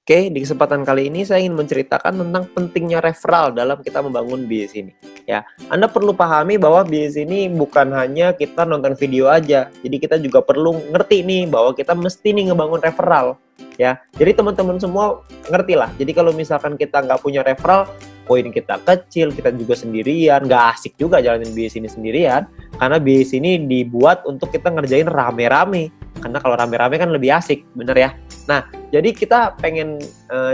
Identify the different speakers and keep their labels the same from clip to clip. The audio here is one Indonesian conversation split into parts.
Speaker 1: Oke, di kesempatan kali ini saya ingin menceritakan tentang pentingnya referral dalam kita membangun bisnis ini. Ya, Anda perlu pahami bahwa bisnis ini bukan hanya kita nonton video aja. Jadi kita juga perlu ngerti nih bahwa kita mesti nih ngebangun referral. Ya, jadi teman-teman semua ngerti lah. Jadi kalau misalkan kita nggak punya referral, poin kita kecil, kita juga sendirian, nggak asik juga jalanin bisnis ini sendirian. Karena bisnis ini dibuat untuk kita ngerjain rame-rame. Karena kalau rame-rame kan lebih asik, bener ya? Nah, jadi kita pengen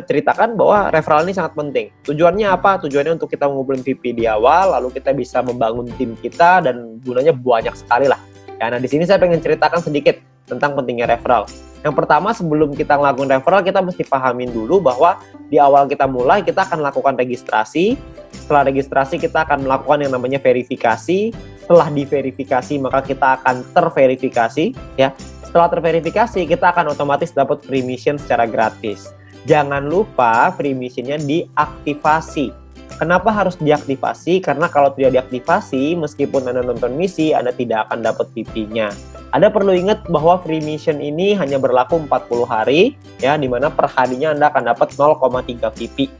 Speaker 1: ceritakan bahwa referral ini sangat penting. Tujuannya apa? Tujuannya untuk kita ngumpulin VP di awal, lalu kita bisa membangun tim kita dan gunanya banyak sekali lah. Ya, nah di sini saya pengen ceritakan sedikit tentang pentingnya referral. Yang pertama, sebelum kita ngelakuin referral, kita mesti pahamin dulu bahwa di awal kita mulai, kita akan lakukan registrasi. Setelah registrasi, kita akan melakukan yang namanya verifikasi. Setelah diverifikasi, maka kita akan terverifikasi, ya. Setelah terverifikasi, kita akan otomatis dapat free mission secara gratis. Jangan lupa free missionnya diaktifasi. Kenapa harus diaktifasi? Karena kalau tidak diaktifasi, meskipun Anda nonton misi, Anda tidak akan dapat VP-nya. Anda perlu ingat bahwa free mission ini hanya berlaku 40 hari, ya, di mana per harinya Anda akan dapat 0,3 VP.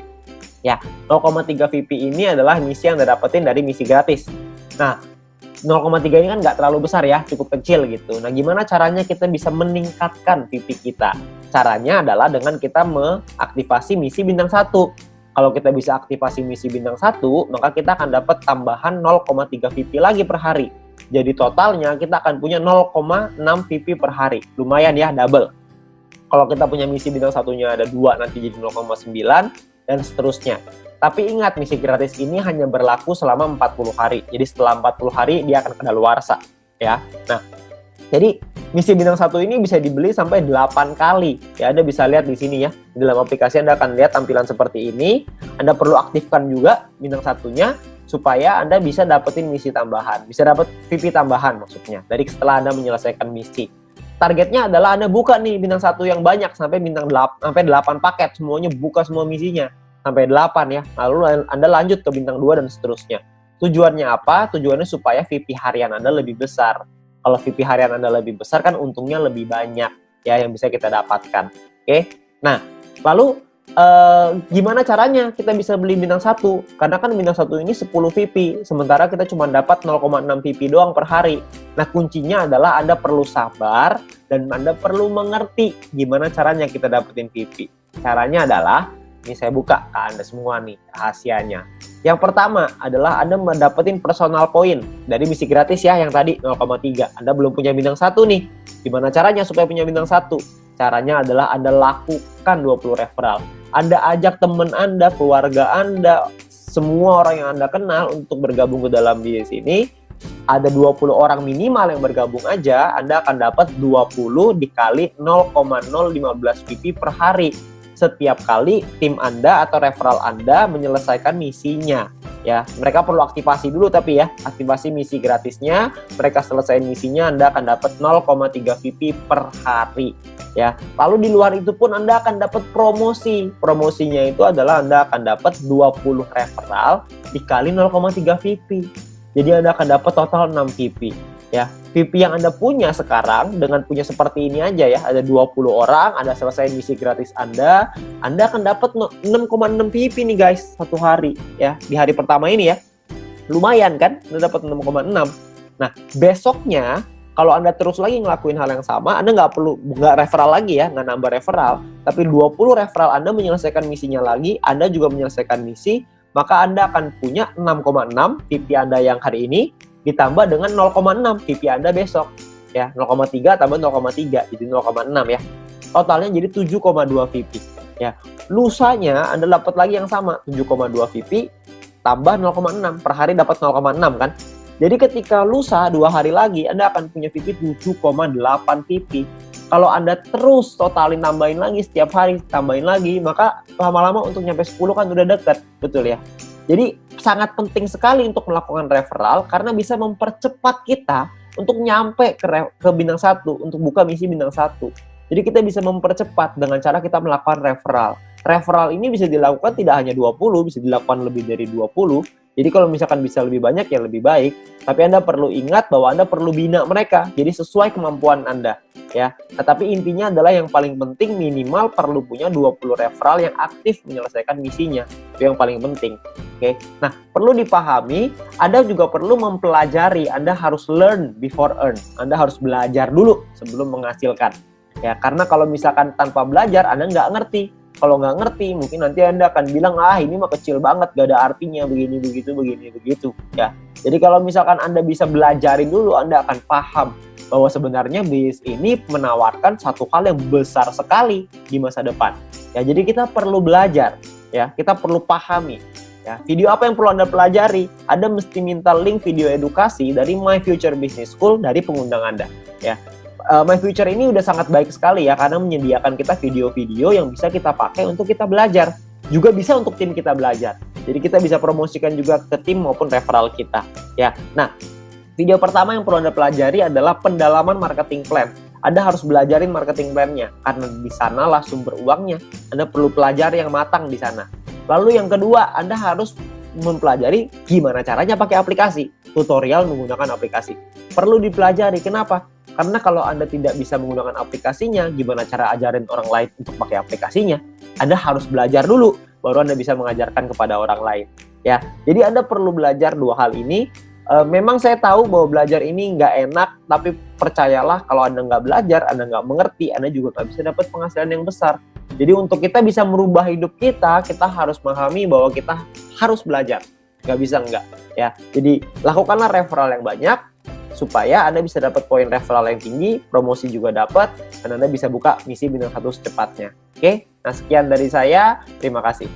Speaker 1: Ya, 0,3 VP ini adalah misi yang Anda dapetin dari misi gratis. Nah, 0,3 ini kan nggak terlalu besar ya, cukup kecil gitu. Nah, gimana caranya kita bisa meningkatkan VP kita? Caranya adalah dengan kita mengaktifasi misi bintang 1. Kalau kita bisa aktifasi misi bintang 1, maka kita akan dapat tambahan 0,3 VP lagi per hari. Jadi totalnya kita akan punya 0,6 VP per hari. Lumayan ya, double. Kalau kita punya misi bintang 1-nya ada 2, nanti jadi 0,9 dan seterusnya. Tapi ingat, misi gratis ini hanya berlaku selama 40 hari. Jadi setelah 40 hari dia akan kadaluarsa, ya. Nah, jadi misi bintang 1 ini bisa dibeli sampai 8 kali. Ya, Anda bisa lihat di sini ya. Di dalam aplikasi Anda akan lihat tampilan seperti ini. Anda perlu aktifkan juga bintang 1-nya supaya Anda bisa dapetin misi tambahan. Bisa dapat VP tambahan maksudnya dari setelah Anda menyelesaikan misi. Targetnya adalah Anda buka nih bintang 1 yang banyak sampai bintang 8, sampai 8 paket, semuanya buka semua misinya. Sampai 8 ya, lalu Anda lanjut ke bintang 2 dan seterusnya. Tujuannya apa? Tujuannya supaya VP harian Anda lebih besar. Kalau VP harian Anda lebih besar kan untungnya lebih banyak ya yang bisa kita dapatkan. Oke? Nah, lalu gimana caranya kita bisa beli bintang 1? Karena kan bintang 1 ini 10 VP, sementara kita cuma dapat 0,6 VP doang per hari. Nah, kuncinya adalah Anda perlu sabar dan Anda perlu mengerti gimana caranya kita dapetin VP. Caranya adalah ini saya buka ke Anda semua nih rahasianya. Yang pertama adalah Anda mendapatkan personal point dari misi gratis ya yang tadi 0,3. Anda belum punya bintang 1 nih. Gimana caranya supaya punya bintang 1? Caranya adalah Anda lakukan 20 referral. Anda ajak teman Anda, keluarga Anda, semua orang yang Anda kenal untuk bergabung ke dalam bisnis ini. Ada 20 orang minimal yang bergabung aja, Anda akan dapat 20 dikali 0,015 VP per hari. Setiap kali tim Anda atau referral Anda menyelesaikan misinya ya. Mereka perlu aktifasi dulu tapi ya, aktifasi misi gratisnya, mereka selesai misinya Anda akan dapat 0,3 VP per hari ya. Lalu di luar itu pun Anda akan dapat promosi. Promosinya itu adalah Anda akan dapat 20 referral dikali 0,3 VP. Jadi Anda akan dapat total 6 VP ya. VP yang Anda punya sekarang dengan punya seperti ini aja ya, ada 20 orang, Anda selesai misi gratis Anda akan dapat 6,6 VP nih guys, satu hari ya, di hari pertama ini ya. Lumayan kan, Anda dapat 6,6. Nah, besoknya kalau Anda terus lagi ngelakuin hal yang sama, Anda nggak referral lagi ya, nggak nambah referral, tapi 20 referral Anda menyelesaikan misinya lagi, Anda juga menyelesaikan misi, maka Anda akan punya 6,6 VP Anda yang hari ini, ditambah dengan 0,6 VP Anda besok ya, 0,3 tambah 0,3 jadi 0,6 ya. Totalnya jadi 7,2 VP ya. Lusanya Anda dapat lagi yang sama, 7,2 VP tambah 0,6 per hari dapat 0,6 kan. Jadi ketika lusa 2 hari lagi Anda akan punya VP 7,8 VP. Kalau Anda terus totalin tambahin lagi setiap hari, tambahin lagi, maka lama-lama untuk nyampe 10 kan udah dekat, betul ya. Jadi sangat penting sekali untuk melakukan referral karena bisa mempercepat kita untuk nyampe ke bintang 1, untuk buka misi bintang 1. Jadi kita bisa mempercepat dengan cara kita melakukan referral. Referral ini bisa dilakukan tidak hanya 20, bisa dilakukan lebih dari 20. Jadi kalau misalkan bisa lebih banyak ya lebih baik, tapi Anda perlu ingat bahwa Anda perlu bina mereka, jadi sesuai kemampuan Anda. Ya, nah, tapi intinya adalah yang paling penting minimal perlu punya 20 referral yang aktif menyelesaikan misinya. Itu yang paling penting. Oke. Nah, perlu dipahami, Anda juga perlu mempelajari, Anda harus learn before earn. Anda harus belajar dulu sebelum menghasilkan. Ya, karena kalau misalkan tanpa belajar Anda nggak ngerti. Kalau nggak ngerti, mungkin nanti Anda akan bilang, ini mah kecil banget, gak ada artinya, begini, begitu. Ya. Jadi kalau misalkan Anda bisa belajarin dulu, Anda akan paham bahwa sebenarnya bisnis ini menawarkan satu hal yang besar sekali di masa depan. Ya, jadi kita perlu belajar, ya, kita perlu pahami. Ya, video apa yang perlu Anda pelajari? Anda mesti minta link video edukasi dari My Future Business School dari pengundang Anda. Ya. My Future ini udah sangat baik sekali ya, karena menyediakan kita video-video yang bisa kita pakai untuk kita belajar. Juga bisa untuk tim kita belajar. Jadi kita bisa promosikan juga ke tim maupun referral kita. Ya, nah video pertama yang perlu Anda pelajari adalah pendalaman marketing plan. Anda harus belajarin marketing plan-nya, karena di sanalah sumber uangnya. Anda perlu pelajari yang matang di sana. Lalu yang kedua, Anda harus mempelajari gimana caranya pakai aplikasi. Tutorial menggunakan aplikasi. Perlu dipelajari, kenapa? Karena kalau Anda tidak bisa menggunakan aplikasinya, gimana cara ajarin orang lain untuk pakai aplikasinya? Anda harus belajar dulu, baru Anda bisa mengajarkan kepada orang lain. Ya, jadi Anda perlu belajar dua hal ini. Memang saya tahu bahwa belajar ini nggak enak, tapi percayalah kalau Anda nggak belajar, Anda nggak mengerti, Anda juga nggak bisa dapat penghasilan yang besar. Jadi untuk kita bisa merubah hidup kita harus memahami bahwa kita harus belajar. Nggak bisa nggak. Ya, jadi lakukanlah referral yang banyak, supaya Anda bisa dapat poin referral yang tinggi, promosi juga dapat, dan Anda bisa buka misi bintang 1 secepatnya. Oke, nah sekian dari saya, terima kasih.